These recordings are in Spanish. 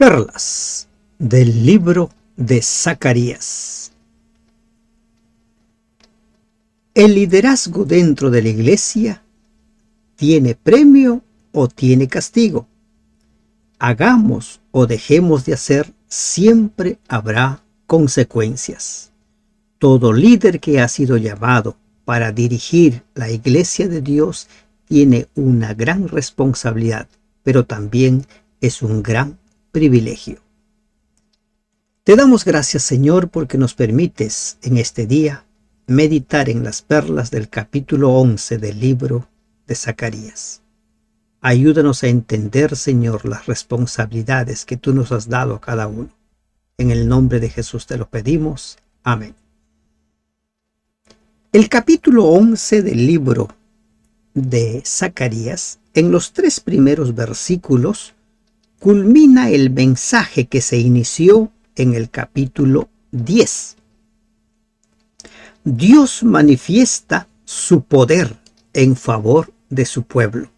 Perlas del libro de Zacarías. ¿El liderazgo dentro de la iglesia tiene premio o tiene castigo? Hagamos o dejemos de hacer, siempre habrá consecuencias. Todo líder que ha sido llamado para dirigir la iglesia de Dios tiene una gran responsabilidad, pero también es un gran privilegio. Te damos gracias, Señor, porque nos permites en este día meditar en las perlas del capítulo 11 del libro de Zacarías. Ayúdanos a entender, Señor, las responsabilidades que tú nos has dado a cada uno. En el nombre de Jesús te lo pedimos. Amén. El capítulo 11 del libro de Zacarías, en los 3 primeros versículos, culmina el mensaje que se inició en el capítulo 10. Dios manifiesta su poder en favor de su pueblo.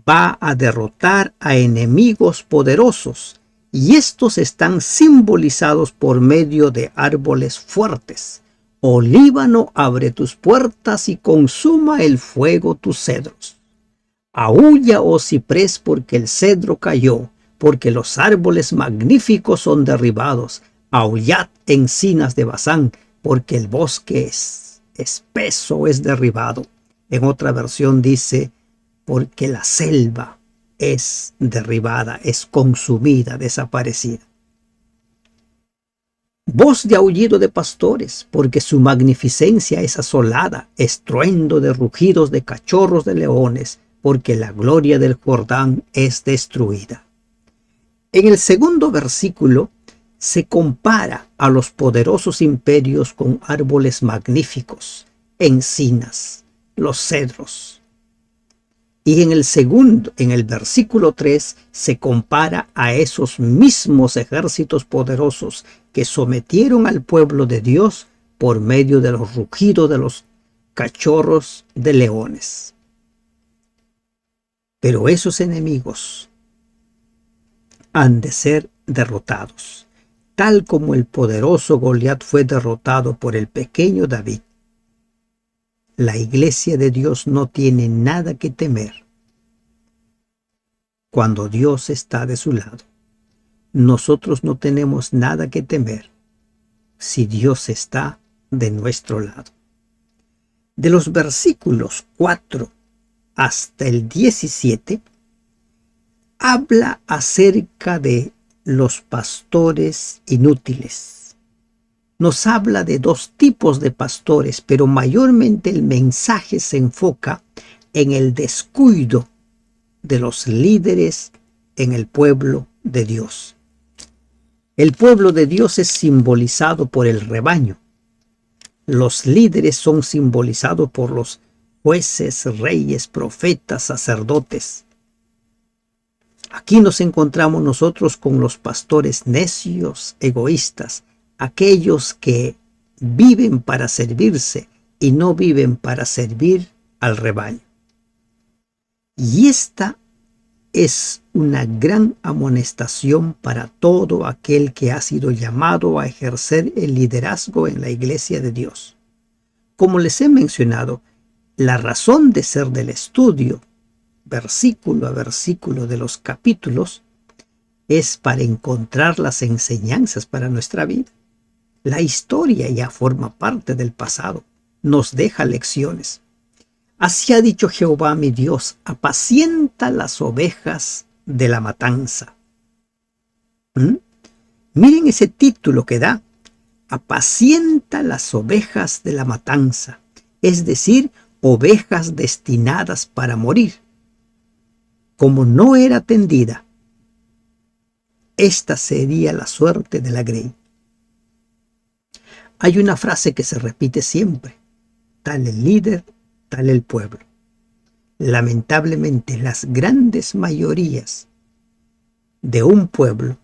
Va a derrotar a enemigos poderosos, y estos están simbolizados por medio de árboles fuertes. Oh Líbano, abre tus puertas y consuma el fuego tus cedros. Aúlla, oh ciprés, porque el cedro cayó, porque los árboles magníficos son derribados. Aullad, encinas de Basán, porque el bosque espeso es derribado. En otra versión dice, porque la selva es derribada, es consumida, desaparecida. Voz de aullido de pastores, porque su magnificencia es asolada, estruendo de rugidos de cachorros de leones, porque la gloria del Jordán es destruida. En el segundo versículo se compara a los poderosos imperios con árboles magníficos, encinas, los cedros. Y en el versículo 3 se compara a esos mismos ejércitos poderosos que sometieron al pueblo de Dios por medio de los rugidos de los cachorros de leones. Pero esos enemigos han de ser derrotados, tal como el poderoso Goliat fue derrotado por el pequeño David. La iglesia de Dios no tiene nada que temer cuando Dios está de su lado. Nosotros no tenemos nada que temer si Dios está de nuestro lado. De los versículos 4 hasta el 17, habla acerca de los pastores inútiles. Nos habla de 2 tipos de pastores, pero mayormente el mensaje se enfoca en el descuido de los líderes en el pueblo de Dios. El pueblo de Dios es simbolizado por el rebaño. Los líderes son simbolizados por los jueces, reyes, profetas, sacerdotes. Aquí nos encontramos nosotros con los pastores necios, egoístas, aquellos que viven para servirse y no viven para servir al rebaño. Y esta es una gran amonestación para todo aquel que ha sido llamado a ejercer el liderazgo en la iglesia de Dios. Como les he mencionado, la razón de ser del estudio, versículo a versículo de los capítulos, es para encontrar las enseñanzas para nuestra vida. La historia ya forma parte del pasado, nos deja lecciones. Así ha dicho Jehová mi Dios, apacienta las ovejas de la matanza. Miren ese título que da, apacienta las ovejas de la matanza, es decir, ovejas destinadas para morir. Como no era atendida, esta sería la suerte de la grey. Hay una frase que se repite siempre, tal el líder, tal el pueblo. Lamentablemente, las grandes mayorías de un pueblo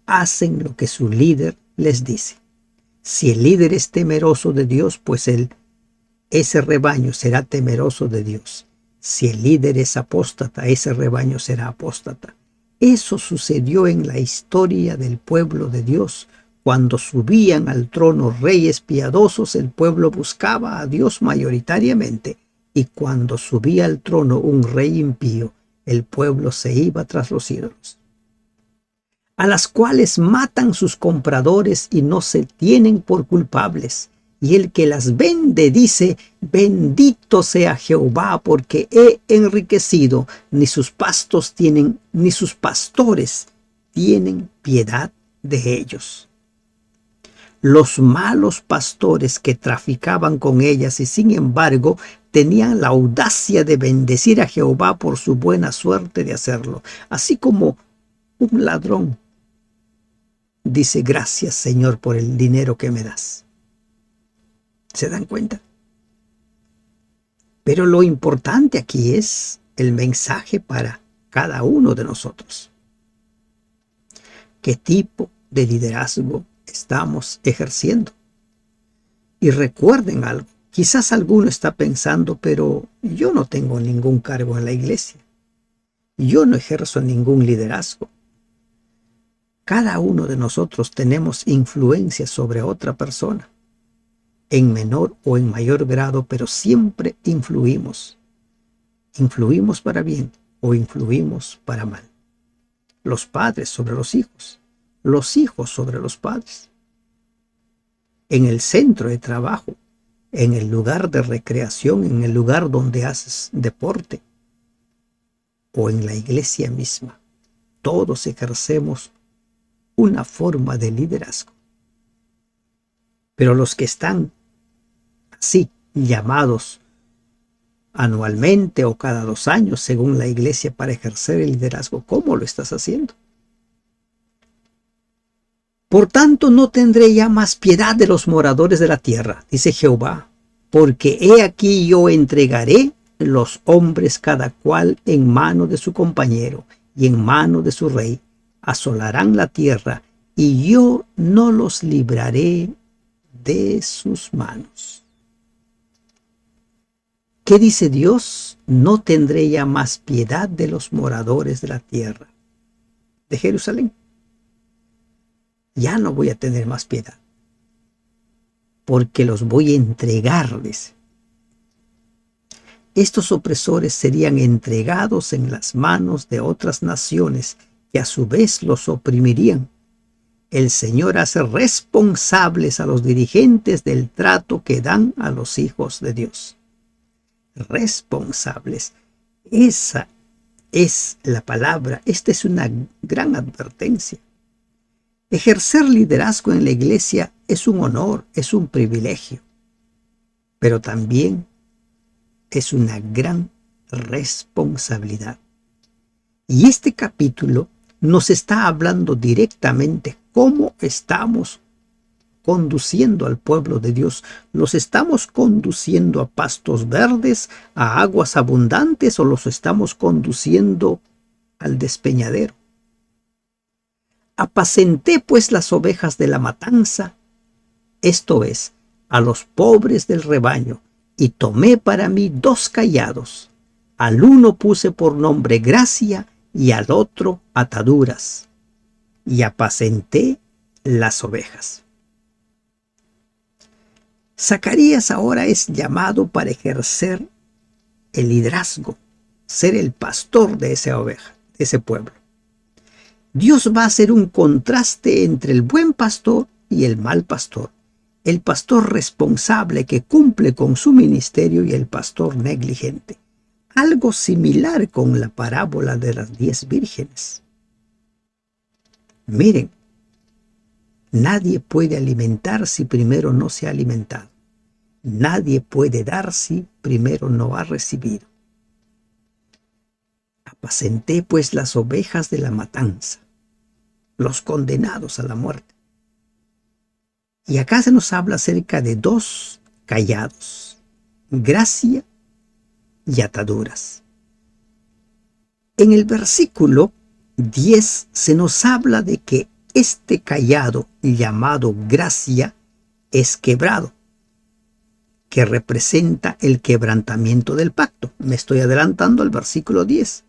hacen lo que su líder les dice. Si el líder es temeroso de Dios, pues ese rebaño será temeroso de Dios. Si el líder es apóstata, ese rebaño será apóstata. Eso sucedió en la historia del pueblo de Dios. Cuando subían al trono reyes piadosos, el pueblo buscaba a Dios mayoritariamente. Y cuando subía al trono un rey impío, el pueblo se iba tras los ídolos, a las cuales matan sus compradores y no se tienen por culpables. Y el que las vende dice: bendito sea Jehová, porque he enriquecido, ni sus pastores tienen piedad de ellos. Los malos pastores que traficaban con ellas y sin embargo tenían la audacia de bendecir a Jehová por su buena suerte de hacerlo, así como un ladrón dice: gracias, Señor, por el dinero que me das. ¿Se dan cuenta? Pero lo importante aquí es el mensaje para cada uno de nosotros. ¿Qué tipo de liderazgo estamos ejerciendo? Y recuerden algo, quizás alguno está pensando: pero yo no tengo ningún cargo en la iglesia, yo no ejerzo ningún liderazgo. Cada uno de nosotros tenemos influencia sobre otra persona, en menor o en mayor grado, pero siempre influimos. Influimos para bien o influimos para mal. Los padres sobre los hijos sobre los padres. En el centro de trabajo, en el lugar de recreación, en el lugar donde haces deporte o en la iglesia misma. Todos ejercemos una forma de liderazgo. Pero los que están así llamados anualmente o cada 2 años, según la iglesia, para ejercer el liderazgo, ¿cómo lo estás haciendo? Por tanto, no tendré ya más piedad de los moradores de la tierra, dice Jehová, porque he aquí yo entregaré los hombres cada cual en mano de su compañero y en mano de su rey. Asolarán la tierra y yo no los libraré de sus manos. ¿Qué dice Dios? No tendré ya más piedad de los moradores de la tierra de Jerusalén. Ya no voy a tener más piedad, porque los voy a entregar, dice. Estos opresores serían entregados en las manos de otras naciones que a su vez los oprimirían. El Señor hace responsables a los dirigentes del trato que dan a los hijos de Dios. Responsables. Esa es la palabra. Esta es una gran advertencia. Ejercer liderazgo en la iglesia es un honor, es un privilegio, pero también es una gran responsabilidad. Y este capítulo nos está hablando directamente cómo estamos conduciendo al pueblo de Dios. ¿Los estamos conduciendo a pastos verdes, a aguas abundantes, o los estamos conduciendo al despeñadero? Apacenté pues las ovejas de la matanza, esto es, a los pobres del rebaño, y tomé para mí 2 cayados. Al uno puse por nombre Gracia y al otro Ataduras, y apacenté las ovejas. Zacarías ahora es llamado para ejercer el liderazgo, ser el pastor de esa oveja, de ese pueblo. Dios va a hacer un contraste entre el buen pastor y el mal pastor, el pastor responsable que cumple con su ministerio y el pastor negligente. Algo similar con la parábola de las 10 vírgenes. Miren, nadie puede alimentar si primero no se ha alimentado. Nadie puede dar si primero no ha recibido. Apacenté pues las ovejas de la matanza, los condenados a la muerte. Y acá se nos habla acerca de 2 cayados, Gracia y Ataduras. En el versículo 10 se nos habla de que este cayado llamado Gracia es quebrado, que representa el quebrantamiento del pacto. Me estoy adelantando al versículo 10.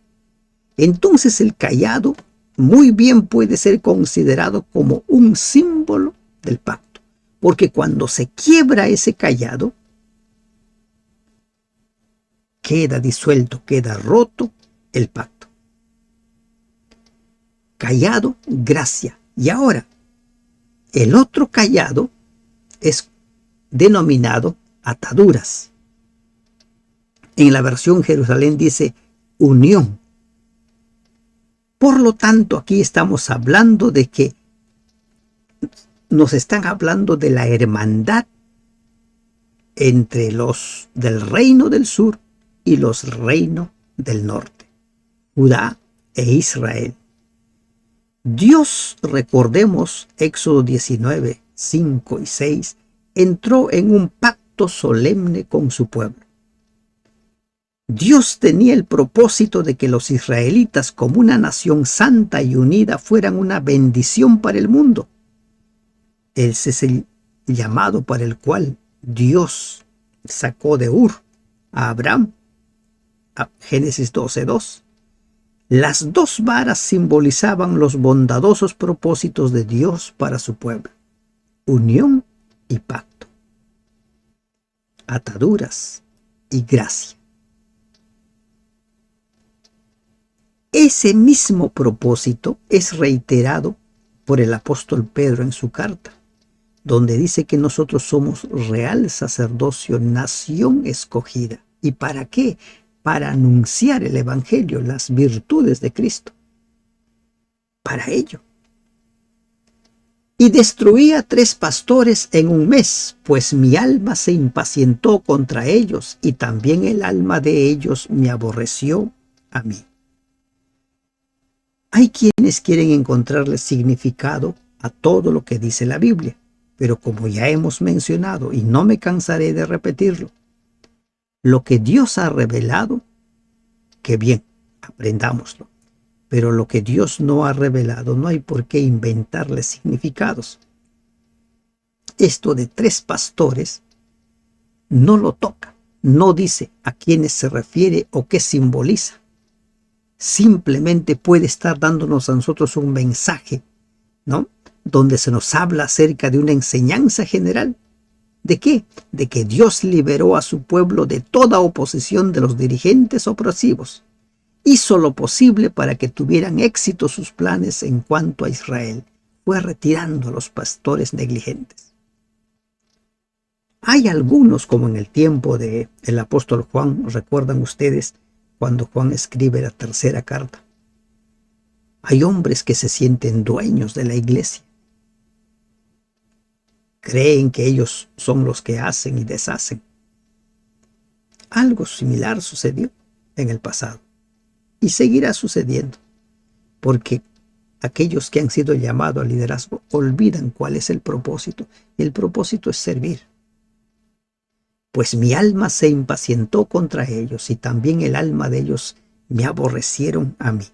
Entonces el cayado muy bien puede ser considerado como un símbolo del pacto, porque cuando se quiebra ese cayado, queda disuelto, queda roto el pacto. Cayado, gracia. Y ahora, el otro cayado es denominado ataduras. En la versión Jerusalén dice unión. Por lo tanto, aquí estamos hablando de que nos están hablando de la hermandad entre los del reino del sur y los reinos del norte, Judá e Israel. Dios, recordemos Éxodo 19, 5 y 6, entró en un pacto solemne con su pueblo. Dios tenía el propósito de que los israelitas, como una nación santa y unida, fueran una bendición para el mundo. Ese es el llamado para el cual Dios sacó de Ur a Abraham, a Génesis 12:2. Las dos varas simbolizaban los bondadosos propósitos de Dios para su pueblo: unión y pacto, ataduras y gracia. Ese mismo propósito es reiterado por el apóstol Pedro en su carta, donde dice que nosotros somos real sacerdocio, nación escogida. ¿Y para qué? Para anunciar el evangelio, las virtudes de Cristo. Para ello. Y destruí a 3 pastores en un mes, pues mi alma se impacientó contra ellos, y también el alma de ellos me aborreció a mí. Hay quienes quieren encontrarle significado a todo lo que dice la Biblia, pero como ya hemos mencionado, y no me cansaré de repetirlo, lo que Dios ha revelado, que bien, aprendámoslo, pero lo que Dios no ha revelado no hay por qué inventarle significados. Esto de 3 pastores no lo toca, no dice a quiénes se refiere o qué simboliza. Simplemente puede estar dándonos a nosotros un mensaje, ¿no?, donde se nos habla acerca de una enseñanza general. ¿De qué? De que Dios liberó a su pueblo de toda oposición de los dirigentes opresivos. Hizo lo posible para que tuvieran éxito sus planes en cuanto a Israel. Fue retirando a los pastores negligentes. Hay algunos, como en el tiempo del apóstol Juan, recuerdan ustedes, cuando Juan escribe la 3ª carta. Hay hombres que se sienten dueños de la iglesia. Creen que ellos son los que hacen y deshacen. Algo similar sucedió en el pasado y seguirá sucediendo, porque aquellos que han sido llamados al liderazgo olvidan cuál es el propósito. El propósito es servir. Pues mi alma se impacientó contra ellos, y también el alma de ellos me aborrecieron a mí.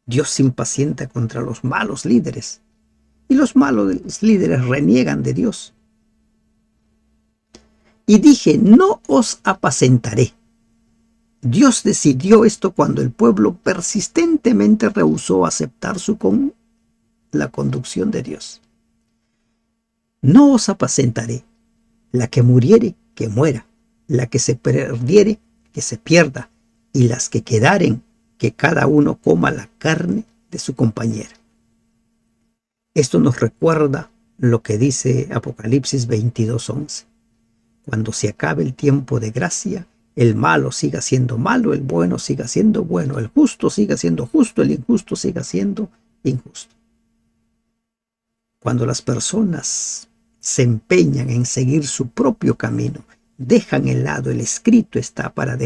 Dios se impacienta contra los malos líderes, y los malos líderes reniegan de Dios. Y dije, no os apacentaré. Dios decidió esto cuando el pueblo persistentemente rehusó aceptar la conducción de Dios. No os apacentaré. La que muriere, que muera; la que se perdiere, que se pierda; y las que quedaren, que cada uno coma la carne de su compañera. Esto nos recuerda lo que dice Apocalipsis 22:11. Cuando se acabe el tiempo de gracia, el malo siga siendo malo, el bueno siga siendo bueno, el justo siga siendo justo, el injusto siga siendo injusto. Cuando las personas se empeñan en seguir su propio camino, dejan el lado el escrito está para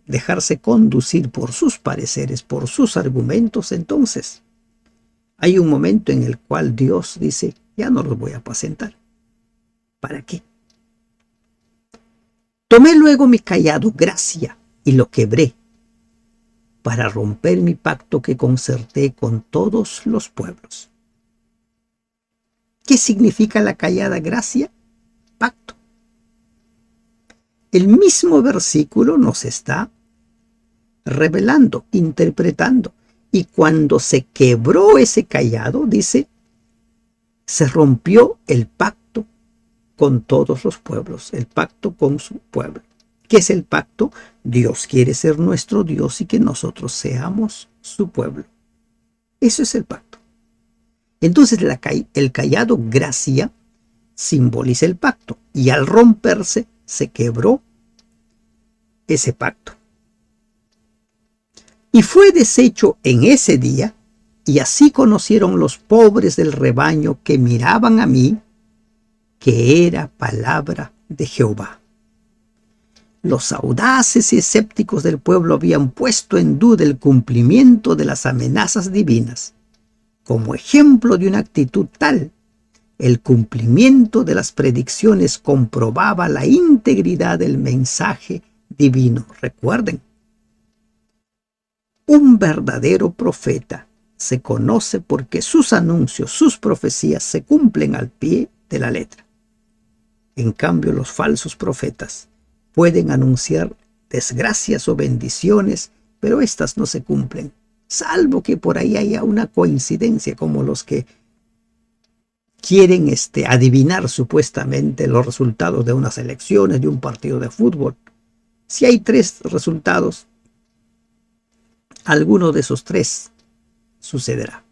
dejarse conducir por sus pareceres, por sus argumentos, entonces hay un momento en el cual Dios dice, ya no los voy a apacentar. ¿Para qué? Tomé luego mi cayado, gracia, y lo quebré, para romper mi pacto que concerté con todos los pueblos. ¿Qué significa la cayada gracia? Pacto. El mismo versículo nos está revelando, interpretando, Y cuando se quebró ese cayado, dice, se rompió el pacto con todos los pueblos, el pacto con su pueblo. ¿Qué es el pacto? Dios quiere ser nuestro Dios y que nosotros seamos su pueblo. Eso es el pacto. Entonces el cayado gracia simboliza el pacto y al romperse se quebró ese pacto. Y fue deshecho en ese día, y así conocieron los pobres del rebaño que miraban a mí, que era palabra de Jehová. Los audaces y escépticos del pueblo habían puesto en duda el cumplimiento de las amenazas divinas. Como ejemplo de una actitud tal, el cumplimiento de las predicciones comprobaba la integridad del mensaje divino. Recuerden, un verdadero profeta se conoce porque sus anuncios, sus profecías se cumplen al pie de la letra. En cambio, los falsos profetas pueden anunciar desgracias o bendiciones, pero estas no se cumplen, salvo que por ahí haya una coincidencia, como los que quieren adivinar supuestamente los resultados de unas elecciones, de un partido de fútbol. Si hay 3 resultados, alguno de esos 3 sucederá.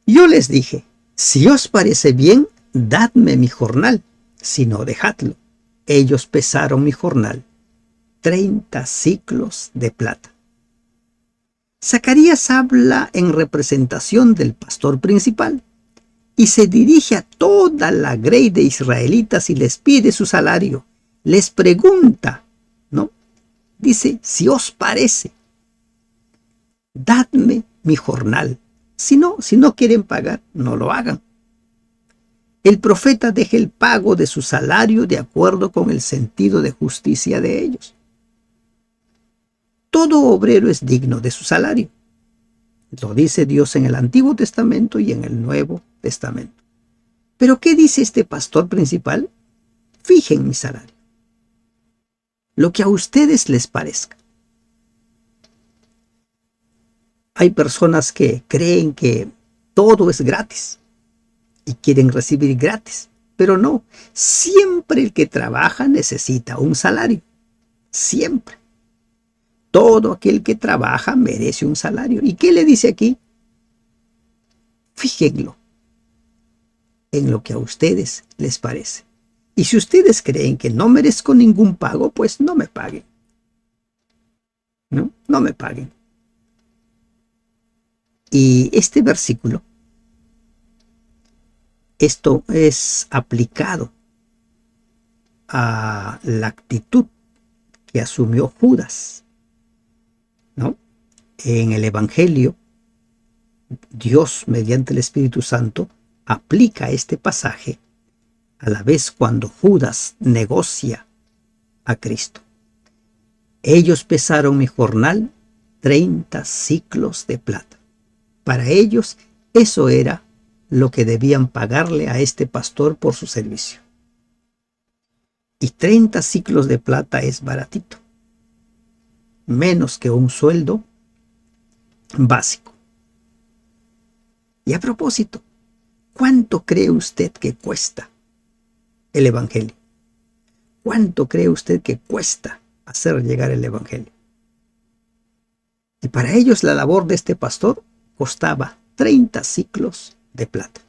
Yo les dije, si os parece bien, dadme mi jornal, si no, dejadlo. Ellos pesaron mi jornal, 30 siclos de plata. Zacarías habla en representación del pastor principal y se dirige a toda la grey de israelitas y les pide su salario. Les pregunta, ¿no? Dice, si os parece, dadme mi jornal. Si no quieren pagar, no lo hagan. El profeta deja el pago de su salario de acuerdo con el sentido de justicia de ellos. Todo obrero es digno de su salario. Lo dice Dios en el Antiguo Testamento y en el Nuevo Testamento. ¿Pero qué dice este pastor principal? Fijen mi salario, lo que a ustedes les parezca. Hay personas que creen que todo es gratis y quieren recibir gratis, pero no. Siempre el que trabaja necesita un salario. Siempre. Todo aquel que trabaja merece un salario. ¿Y qué le dice aquí? Fíjenlo en lo que a ustedes les parece. Y si ustedes creen que no merezco ningún pago, pues no me paguen. No me paguen. Y este versículo, esto es aplicado a la actitud que asumió Judas, ¿no? En el Evangelio, Dios, mediante el Espíritu Santo, aplica este pasaje a la vez cuando Judas negocia a Cristo. Ellos pesaron mi jornal 30 siclos de plata. Para ellos, eso era lo que debían pagarle a este pastor por su servicio. Y 30 siclos de plata es baratito, menos que un sueldo básico. Y a propósito, ¿cuánto cree usted que cuesta el Evangelio? ¿Cuánto cree usted que cuesta hacer llegar el Evangelio? Y para ellos la labor de este pastor costaba 30 siclos de plata.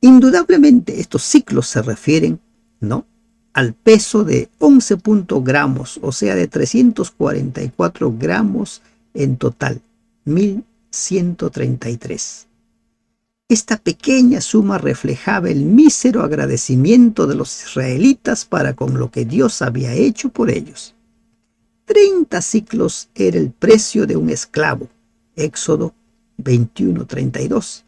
Indudablemente estos siclos se refieren, ¿no?, al peso de 11 gramos, o sea, de 344 gramos en total, 1133. Esta pequeña suma reflejaba el mísero agradecimiento de los israelitas para con lo que Dios había hecho por ellos. 30 siclos era el precio de un esclavo, Éxodo 21:32.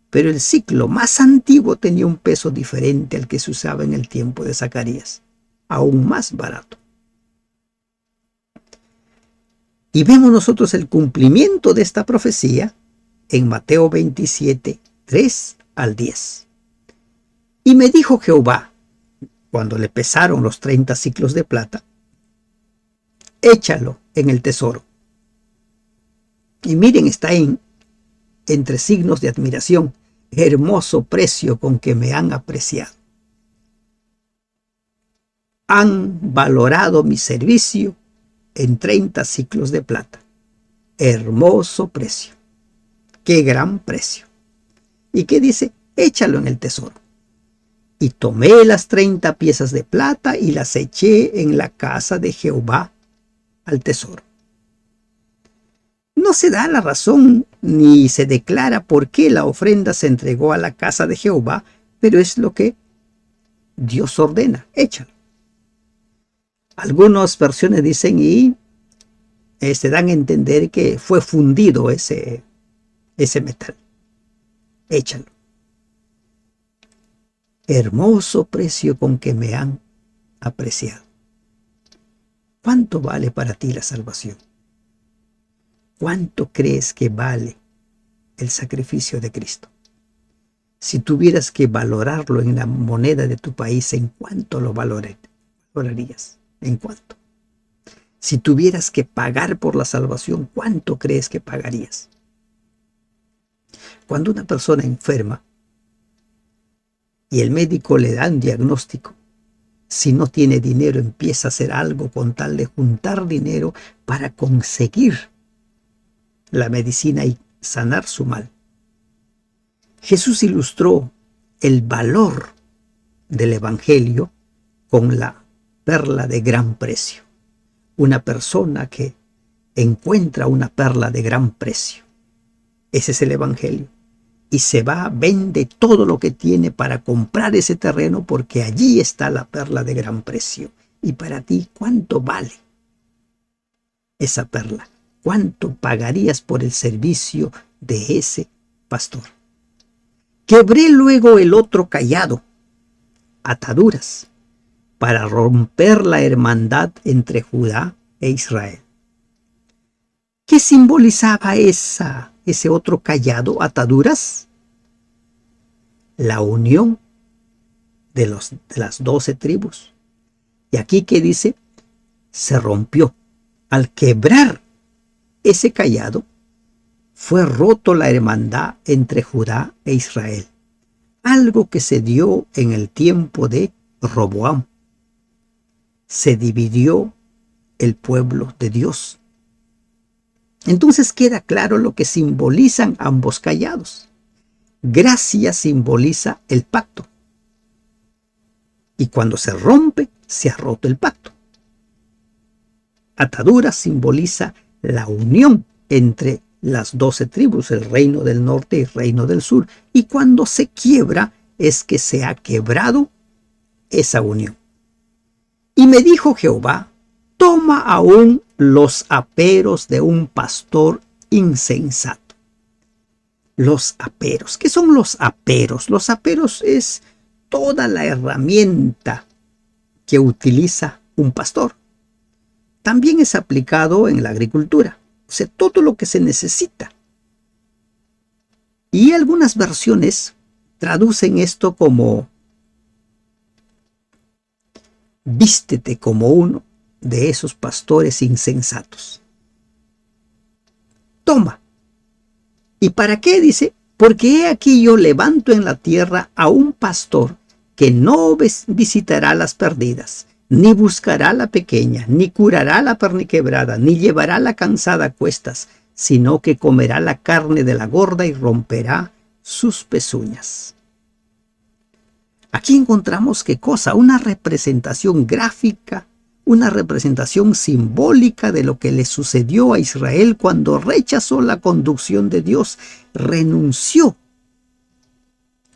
Pero el siclo más antiguo tenía un peso diferente al que se usaba en el tiempo de Zacarías, aún más barato. Y vemos nosotros el cumplimiento de esta profecía en Mateo 27, 3 al 10. Y me dijo Jehová, cuando le pesaron los 30 siclos de plata, échalo en el tesoro, Y miren, está entre signos de admiración. Hermoso precio con que me han apreciado. Han valorado mi servicio en 30 siclos de plata. Hermoso precio. Qué gran precio. ¿Y qué dice? Échalo en el tesoro. Y tomé las 30 piezas de plata y las eché en la casa de Jehová al tesoro. No se da la razón ni se declara por qué la ofrenda se entregó a la casa de Jehová, pero es lo que Dios ordena, échalo. Algunas versiones dicen y se dan a entender que fue fundido ese metal. Échalo. Hermoso precio con que me han apreciado. ¿Cuánto vale para ti la salvación? ¿Cuánto crees que vale el sacrificio de Cristo? Si tuvieras que valorarlo en la moneda de tu país, ¿en cuánto lo valorarías? ¿En cuánto? Si tuvieras que pagar por la salvación, ¿cuánto crees que pagarías? Cuando una persona enferma y el médico le da un diagnóstico, si no tiene dinero empieza a hacer algo con tal de juntar dinero para conseguir la medicina y sanar su mal. Jesús ilustró el valor del evangelio con la perla de gran precio. Una persona que encuentra una perla de gran precio. Ese es el evangelio. Y se va, vende todo lo que tiene para comprar ese terreno porque allí está la perla de gran precio. Y para ti, ¿cuánto vale esa perla? ¿Cuánto pagarías por el servicio de ese pastor? Quebré luego el otro cayado, ataduras, para romper la hermandad entre Judá e Israel. ¿Qué simbolizaba ese otro cayado, ataduras? La unión de las 12 tribus. Y aquí que dice, se rompió. Al quebrar ese cayado, fue roto la hermandad entre Judá e Israel. Algo que se dio en el tiempo de Roboam. Se dividió el pueblo de Dios. Entonces queda claro lo que simbolizan ambos cayados. Gracia simboliza el pacto. Y cuando se rompe, se ha roto el pacto. Atadura simboliza la unión entre las 12 tribus, el reino del norte y el reino del sur. Y cuando se quiebra, es que se ha quebrado esa unión. Y me dijo Jehová, toma aún los aperos de un pastor insensato. Los aperos. ¿Qué son los aperos? Los aperos es toda la herramienta que utiliza un pastor. También es aplicado en la agricultura. O sea, todo lo que se necesita. Y algunas versiones traducen esto como vístete como uno de esos pastores insensatos. Toma. ¿Y para qué? Dice, porque he aquí yo levanto en la tierra a un pastor que no visitará las perdidas, ni buscará la pequeña, ni curará la perniquebrada, ni llevará la cansada a cuestas, sino que comerá la carne de la gorda y romperá sus pezuñas. Aquí encontramos qué cosa, una representación gráfica, una representación simbólica de lo que le sucedió a Israel cuando rechazó la conducción de Dios, renunció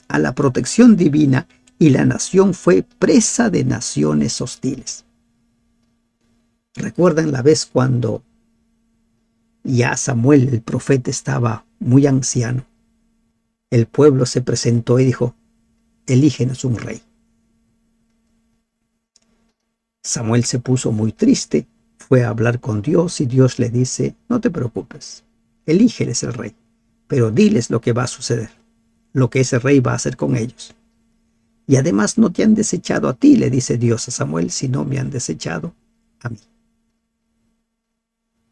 a la protección divina y la nación fue presa de naciones hostiles. ¿Recuerdan la vez cuando ya Samuel, el profeta, estaba muy anciano? El pueblo se presentó y dijo, elígenos un rey. Samuel se puso muy triste, fue a hablar con Dios y Dios le dice, no te preocupes, elígeles el rey, pero diles lo que va a suceder, lo que ese rey va a hacer con ellos. Y además no te han desechado a ti, le dice Dios a Samuel, sino me han desechado a mí.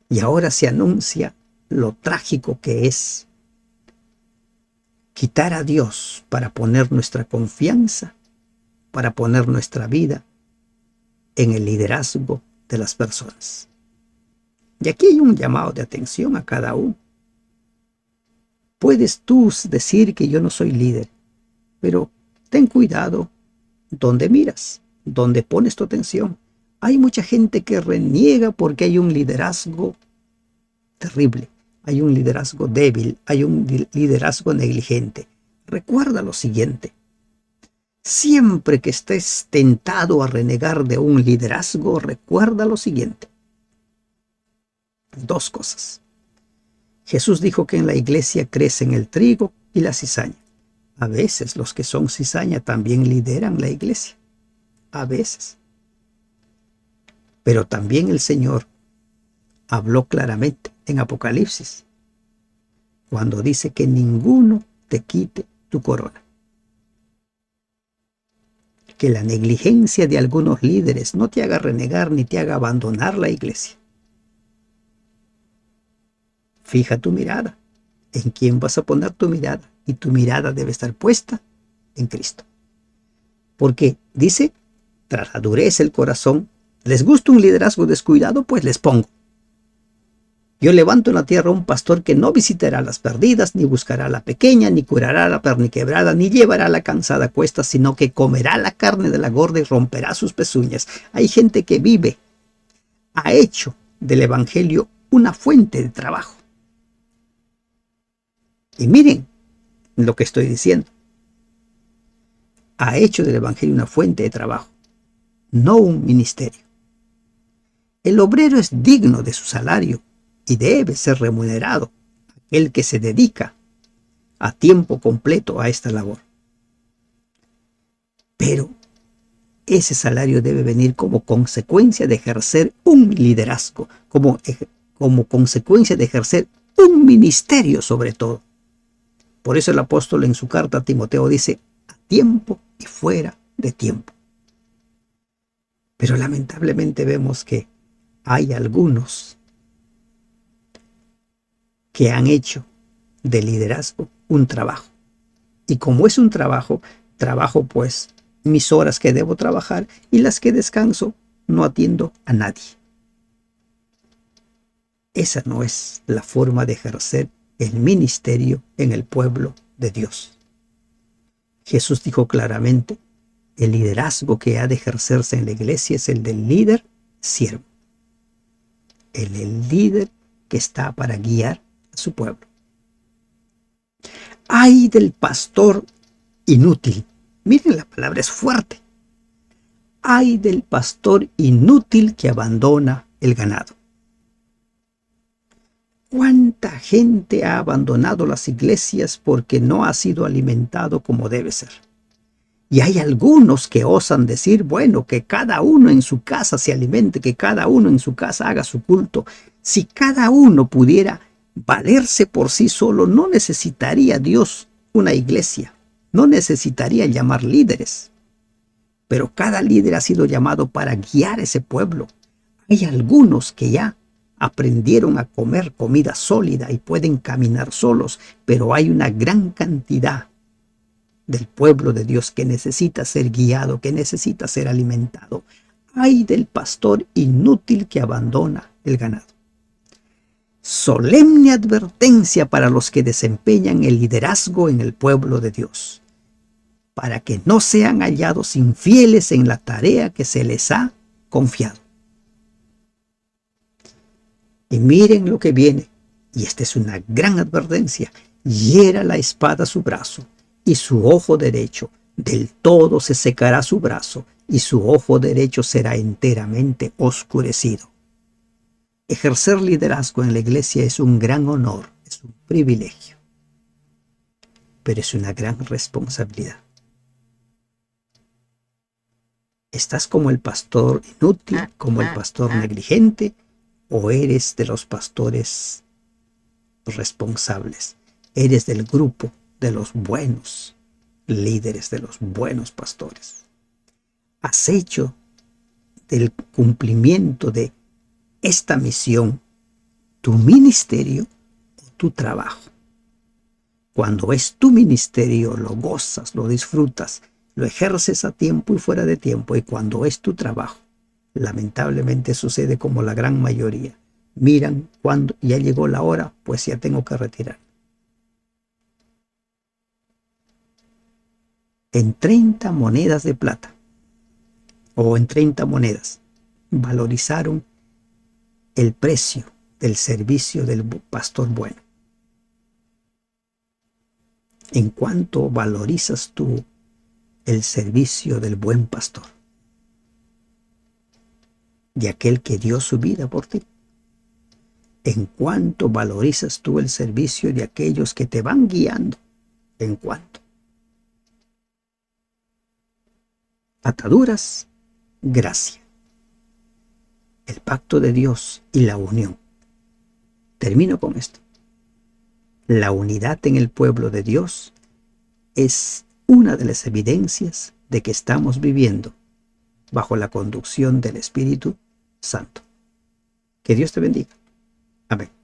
Y ahora se anuncia lo trágico que es quitar a Dios para poner nuestra confianza, para poner nuestra vida en el liderazgo de las personas. Y aquí hay un llamado de atención a cada uno. Puedes tú decir que yo no soy líder, pero ten cuidado donde miras, donde pones tu atención. Hay mucha gente que reniega porque hay un liderazgo terrible, hay un liderazgo débil, hay un liderazgo negligente. Recuerda lo siguiente: siempre que estés tentado a renegar de un liderazgo, recuerda lo siguiente. Dos cosas. Jesús dijo que en la iglesia crecen el trigo y la cizaña. A veces los que son cizaña también lideran la iglesia. A veces. Pero también el Señor habló claramente en Apocalipsis cuando dice que ninguno te quite tu corona. Que la negligencia de algunos líderes no te haga renegar ni te haga abandonar la iglesia. Fija tu mirada. ¿En quién vas a poner tu mirada? Y tu mirada debe estar puesta en Cristo. Porque dice, tras la dureza el corazón, ¿les gusta un liderazgo descuidado? Pues les pongo. Yo levanto en la tierra un pastor que no visitará a las perdidas, ni buscará a la pequeña, ni curará a la perniquebrada, ni llevará a la cansada a cuestas, sino que comerá la carne de la gorda y romperá sus pezuñas. Hay gente que vive, ha hecho del evangelio una fuente de trabajo. Y miren lo que estoy diciendo. Ha hecho del evangelio una fuente de trabajo, no un ministerio. El obrero es digno de su salario y debe ser remunerado, el que se dedica a tiempo completo a esta labor. Pero ese salario debe venir como consecuencia de ejercer un liderazgo, como consecuencia de ejercer un ministerio sobre todo. Por eso el apóstol en su carta a Timoteo dice, a tiempo y fuera de tiempo. Pero lamentablemente vemos que hay algunos que han hecho de liderazgo un trabajo. Y como es un trabajo pues mis horas que debo trabajar y las que descanso no atiendo a nadie. Esa no es la forma de ejercer el ministerio en el pueblo de Dios. Jesús dijo claramente, el liderazgo que ha de ejercerse en la iglesia es el del líder siervo. El líder que está para guiar a su pueblo. ¡Ay del pastor inútil! Miren, la palabra es fuerte. ¡Ay del pastor inútil que abandona el ganado! ¿Cuánta gente ha abandonado las iglesias porque no ha sido alimentado como debe ser? Y hay algunos que osan decir, bueno, que cada uno en su casa se alimente, que cada uno en su casa haga su culto. Si cada uno pudiera valerse por sí solo, no necesitaría Dios una iglesia, no necesitaría llamar líderes. Pero cada líder ha sido llamado para guiar ese pueblo. Hay algunos que ya aprendieron a comer comida sólida y pueden caminar solos, pero hay una gran cantidad del pueblo de Dios que necesita ser guiado, que necesita ser alimentado. Ay del pastor inútil que abandona el ganado. Solemne advertencia para los que desempeñan el liderazgo en el pueblo de Dios, para que no sean hallados infieles en la tarea que se les ha confiado. Y miren lo que viene, y esta es una gran advertencia: hiera la espada su brazo, y su ojo derecho, del todo se secará su brazo, y su ojo derecho será enteramente oscurecido. Ejercer liderazgo en la iglesia es un gran honor, es un privilegio, pero es una gran responsabilidad. ¿Estás como el pastor inútil, como el pastor negligente, o eres de los pastores responsables? Eres del grupo de los buenos líderes, de los buenos pastores. ¿Has hecho del cumplimiento de esta misión tu ministerio, tu trabajo. Cuando es tu ministerio, lo gozas, lo disfrutas, lo ejerces a tiempo y fuera de tiempo. Y cuando es tu trabajo, lamentablemente sucede como la gran mayoría. Miran cuando ya llegó la hora, pues ya tengo que retirar. En 30 monedas de plata o en 30 monedas valorizaron el precio del servicio del pastor bueno. ¿En cuánto valorizas tú el servicio del buen pastor? De aquel que dio su vida por ti. ¿En cuánto valorizas tú el servicio de aquellos que te van guiando? ¿En cuánto? Ataduras, gracia. El pacto de Dios y la unión. Termino con esto. La unidad en el pueblo de Dios es una de las evidencias de que estamos viviendo bajo la conducción del Espíritu Santo. Que Dios te bendiga. Amén.